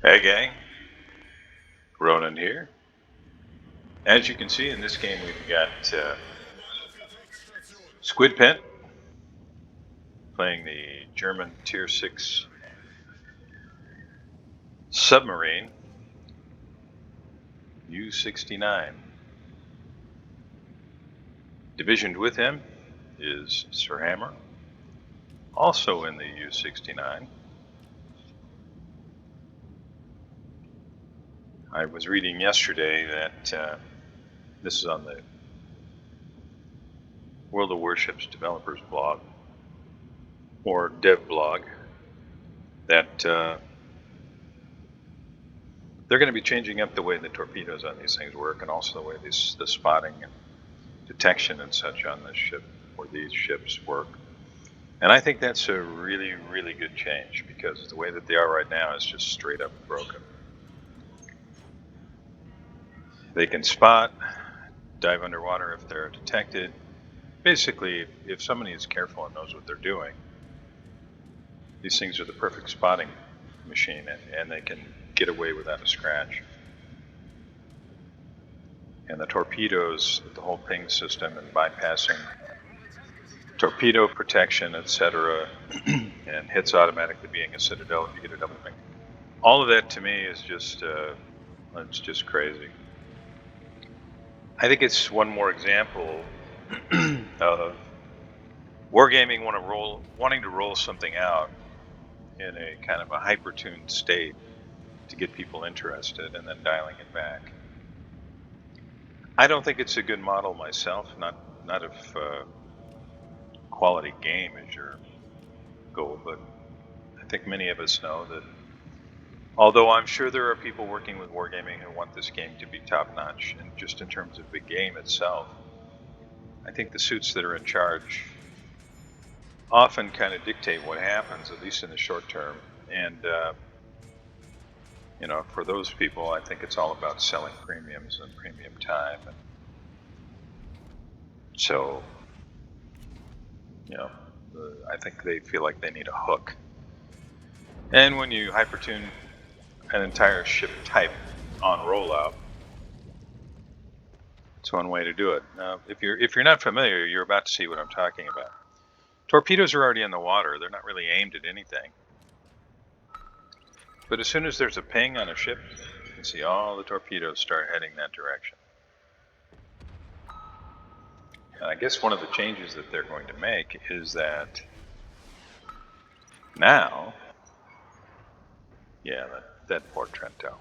Hey gang, Ronan here. As you can see in this game, we've got Squid playing the German Tier 6 submarine U-69. Divisioned with him is SirHamer, also in the U-69. I was reading yesterday that this is on the World of Warships developers blog, or dev blog, that they're going to be changing up the way the torpedoes on these things work, and also the way the spotting and detection and such on this ship, or these ships, work. And I think that's a really, really good change, because the way that they are right now is just straight up broken. They can spot, dive underwater if they're detected. Basically, if somebody is careful and knows what they're doing, these things are the perfect spotting machine, and they can get away without a scratch. And the torpedoes, the whole ping system and bypassing torpedo protection, etc., and hits automatically being a citadel if you get a double ping. All of that to me is just, it's just crazy. I think it's one more example of wargaming wanting to roll something out in a kind of a hyper-tuned state to get people interested, and then dialing it back. I don't think it's a good model myself, not if quality game is your goal, but I think many of us know that although I'm sure there are people working with wargaming who want this game to be top-notch, and just in terms of the game itself, I think the suits that are in charge often kind of dictate what happens, at least in the short term. And you know, for those people, I think it's all about selling premiums and premium time. And so, you know, I think they feel like they need a hook. And when you hypertune an entire ship type on rollout, it's one way to do it. Now, if you're not familiar, you're about to see what I'm talking about. Torpedoes are already in the water. They're not really aimed at anything. But as soon as there's a ping on a ship, you can see all the torpedoes start heading that direction. And I guess one of the changes that they're going to make is that now, yeah, that poor Trento.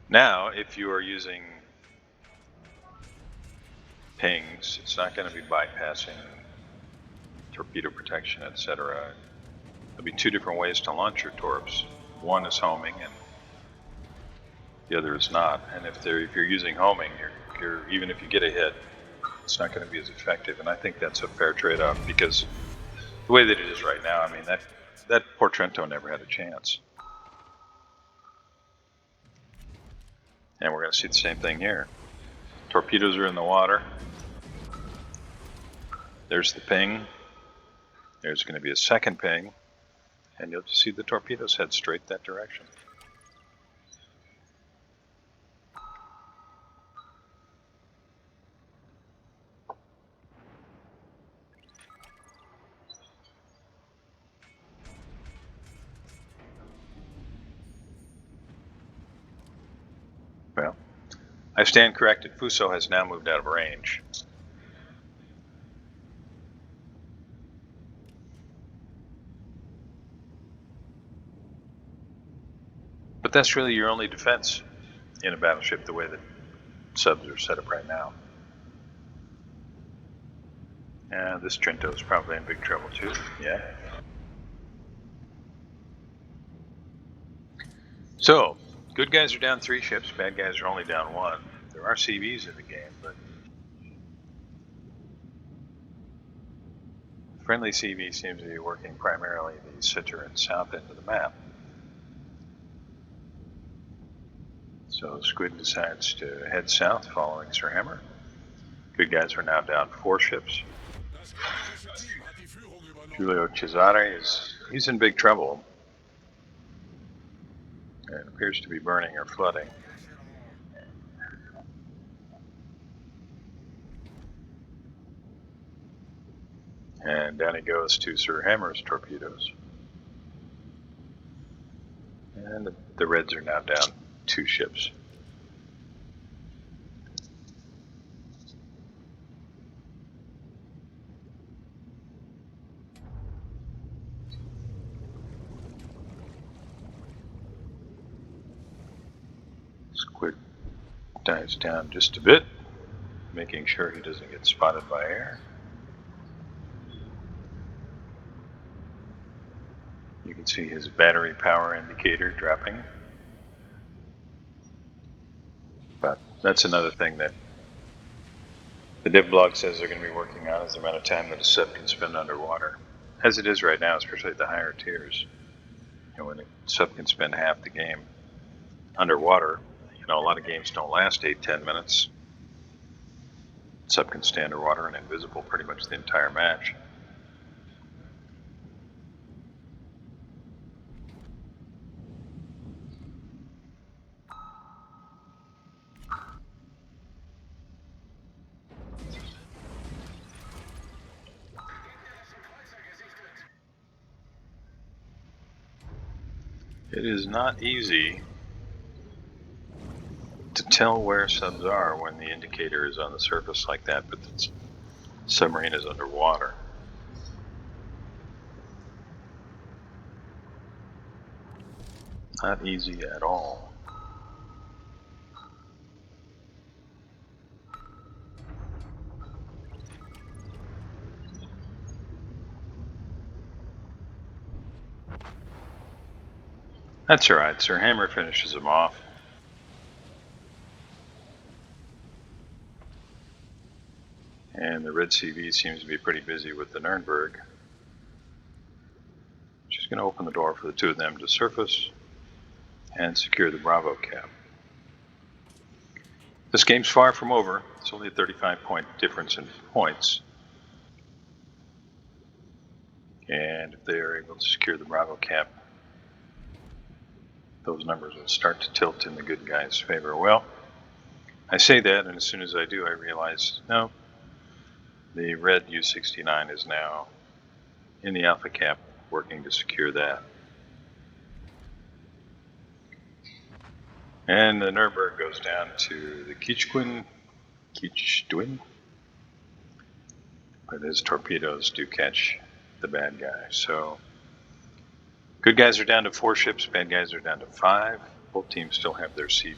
Now, if you are using pings, it's not going to be bypassing torpedo protection, etc. There'll be two different ways to launch your torps. One is homing, and the other is not. And if you're using homing, you're even if you get a hit, it's not going to be as effective. And I think that's a fair trade-off, because the way that it is right now, I mean, that poor Trento never had a chance. And we're going to see the same thing here. Torpedoes are in the water. There's the ping. There's going to be a second ping. And you'll just see the torpedoes head straight that direction. Well, I stand corrected. Fuso has now moved out of range. But that's really your only defense in a battleship, the way that subs are set up right now. This Trento is probably in big trouble too. Yeah. So, good guys are down 3 ships, bad guys are only down 1. There are CVs in the game, but friendly CV seems to be working primarily the center and south end of the map. So Squid decides to head south following SirHamer. Good guys are now down 4 ships. Giulio Cesare he's in big trouble and appears to be burning or flooding. And down he goes to SirHamer's torpedoes. And the Reds are now down 2 ships. Squid dives down just a bit, making sure he doesn't get spotted by air. You can see his battery power indicator dropping. But that's another thing that the div blog says they're going to be working on, is the amount of time that a sub can spend underwater. As it is right now, especially at the higher tiers. When a sub can spend half the game underwater, a lot of games don't last 8-10 minutes. Sub can stay underwater and invisible pretty much the entire match. It is not easy to tell where subs are when the indicator is on the surface like that, but the submarine is underwater. Not easy at all. That's alright, SirHamer finishes him off. And the Red CV seems to be pretty busy with the Nürnberg. She's going to open the door for the 2 of them to surface and secure the Bravo cap. This game's far from over. It's only a 35-point difference in points. And if they are able to secure the Bravo cap, those numbers will start to tilt in the good guys' favor. Well, I say that, and as soon as I do, I realize, no, the red U-69 is now in the Alpha cap, working to secure that. And the Nürnberg goes down to the Kichquin, but his torpedoes do catch the bad guy. So good guys are down to 4 ships, bad guys are down to 5. Both teams still have their CV.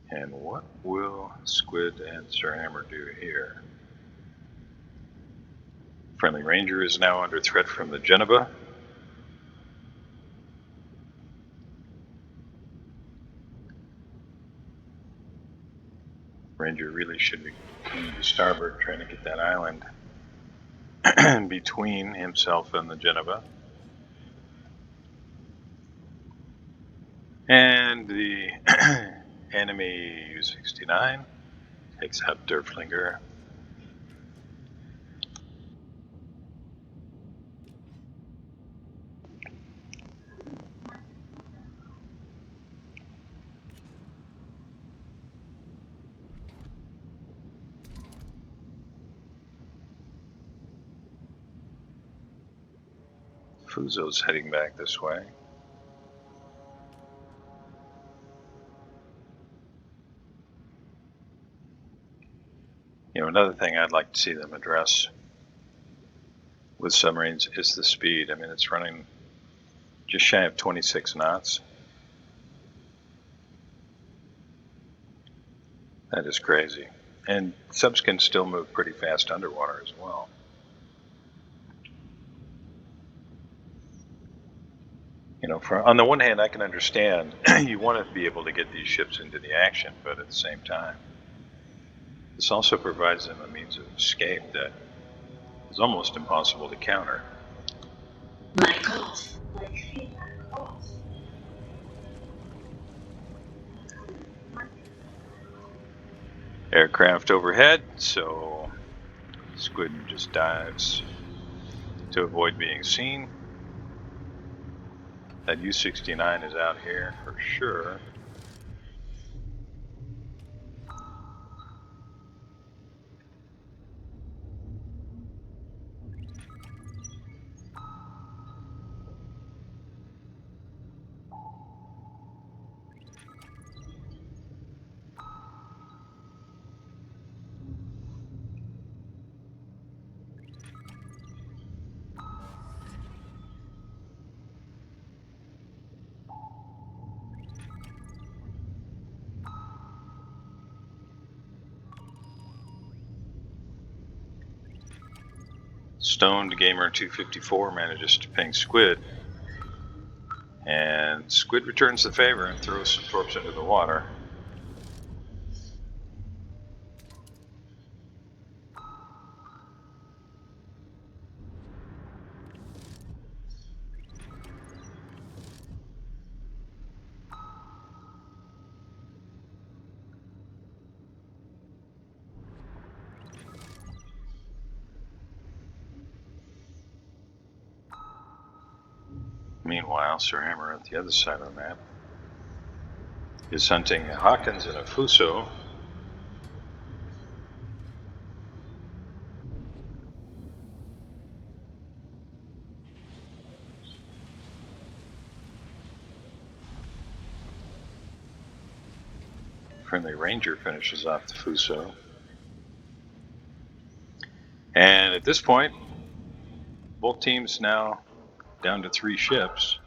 And what will Squid and SirHamer do here? Friendly Ranger is now under threat from the Geneva. Ranger really should be coming to starboard, trying to get that island between himself and the Geneva. And the enemy U-69 takes out Derflinger. Fuzo's heading back this way. Another thing I'd like to see them address with submarines is the speed. I mean, it's running just shy of 26 knots. That is crazy. And subs can still move pretty fast underwater as well. On the one hand, I can understand you want to be able to get these ships into the action, but at the same time, this also provides them a means of escape that is almost impossible to counter. aircraft overhead, so Squid just dives to avoid being seen. That U-69 is out here for sure. Stoned Gamer 254 manages to ping Squid, and Squid returns the favor and throws some torps into the water. Meanwhile, SirHamer at the other side of the map is hunting a Hawkins and a Fuso. Friendly Ranger finishes off the Fuso. And at this point, both teams now down to 3 ships.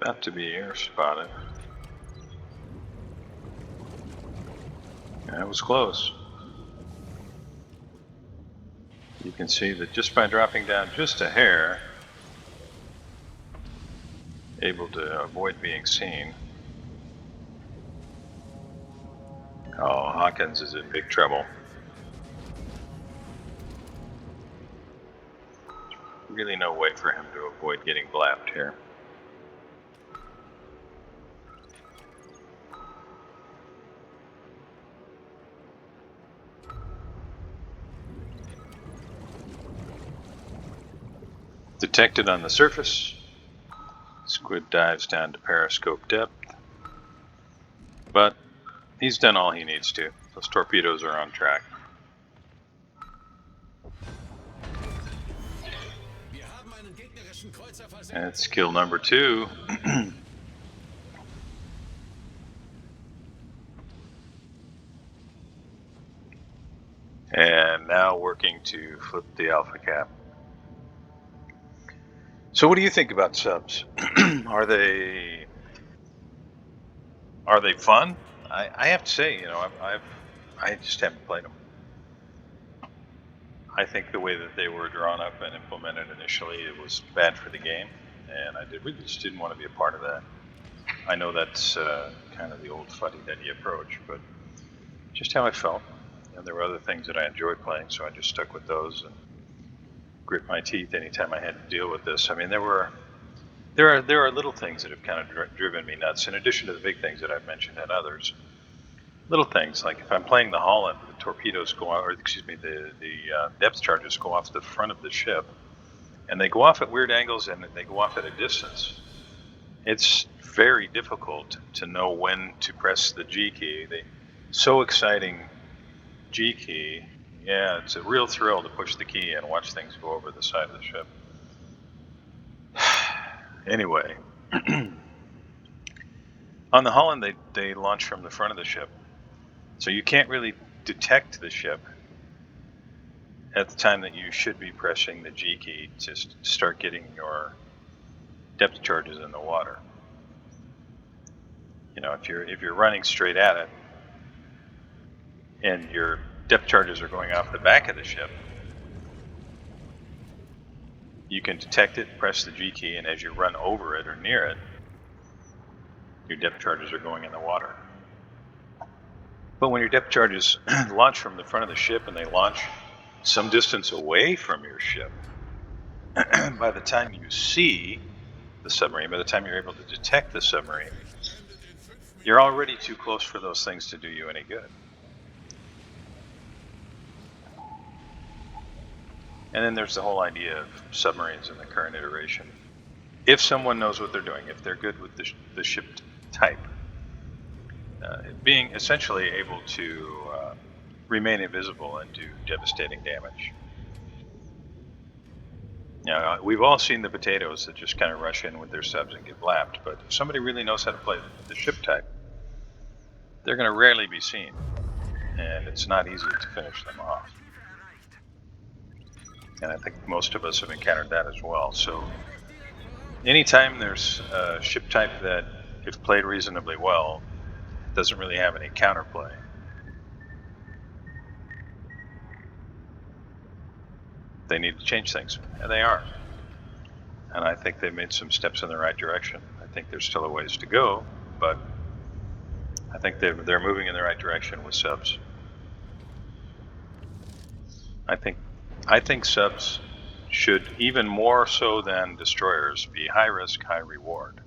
About to be air spotted. That was close. You can see that just by dropping down just a hair, able to avoid being seen. Oh, Hawkins is in big trouble. Really no way for him to avoid getting blapped here. Detected on the surface. Squid dives down to periscope depth. But he's done all he needs to. Those torpedoes are on track. That's kill number 2. And now working to flip the alpha cap. So what do you think about subs? Are they fun? I have to say, you know, I just haven't played them. I think the way that they were drawn up and implemented initially, it was bad for the game, and I really just didn't want to be a part of that. I know that's kind of the old fuddy-duddy approach, but just how I felt. And there were other things that I enjoyed playing, so I just stuck with those and grit my teeth anytime I had to deal with this. I mean, there are little things that have kind of driven me nuts, in addition to the big things that I've mentioned and others. Little things, like if I'm playing the Holland, the torpedoes go out, or excuse me, the depth charges go off the front of the ship, and they go off at weird angles and they go off at a distance. It's very difficult to know when to press the G key. So exciting, G key. Yeah, it's a real thrill to push the key and watch things go over the side of the ship. Anyway, on the Holland, they launch from the front of the ship. So you can't really detect the ship at the time that you should be pressing the G key to start getting your depth charges in the water. You know, if you're running straight at it and your depth charges are going off the back of the ship, you can detect it, press the G key, and as you run over it or near it, your depth charges are going in the water. But when your depth charges launch from the front of the ship and they launch some distance away from your ship, by the time you see the submarine, by the time you're able to detect the submarine, you're already too close for those things to do you any good. And then there's the whole idea of submarines in the current iteration. If someone knows what they're doing, if they're good with the ship type, being essentially able to remain invisible and do devastating damage. Now, we've all seen the potatoes that just kind of rush in with their subs and get blapped, but if somebody really knows how to play the ship type, they're going to rarely be seen, and it's not easy to finish them off. And I think most of us have encountered that as well. So anytime there's a ship type that, if played reasonably well, doesn't really have any counterplay, they need to change things, and they are. And I think they've made some steps in the right direction. I think there's still a ways to go, but I think they're moving in the right direction with subs. I think subs should, even more so than destroyers, be high risk, high reward.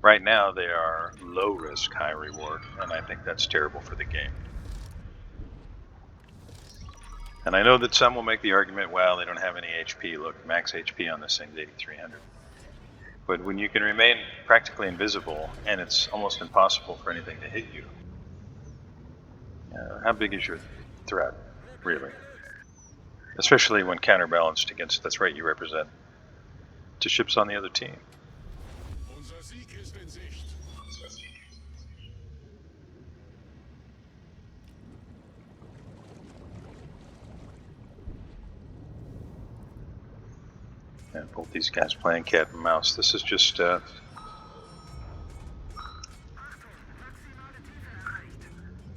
Right now they are low risk, high reward, and I think that's terrible for the game. And I know that some will make the argument, well, they don't have any HP. Look, max HP on this thing's 8,300. But when you can remain practically invisible and it's almost impossible for anything to hit you, how big is your threat, really? Especially when counterbalanced against the threat you represent to ships on the other team. And both these guys playing cat and mouse. This is just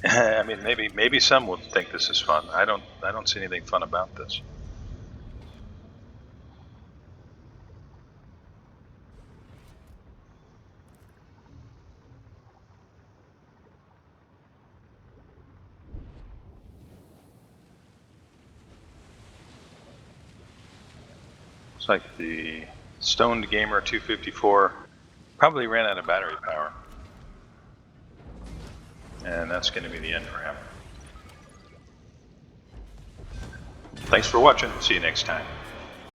I mean, maybe some would think this is fun. I don't see anything fun about this. Looks like the Stoned Gamer 254 probably ran out of battery power. And that's going to be the end for him. Thanks for watching. See you next time.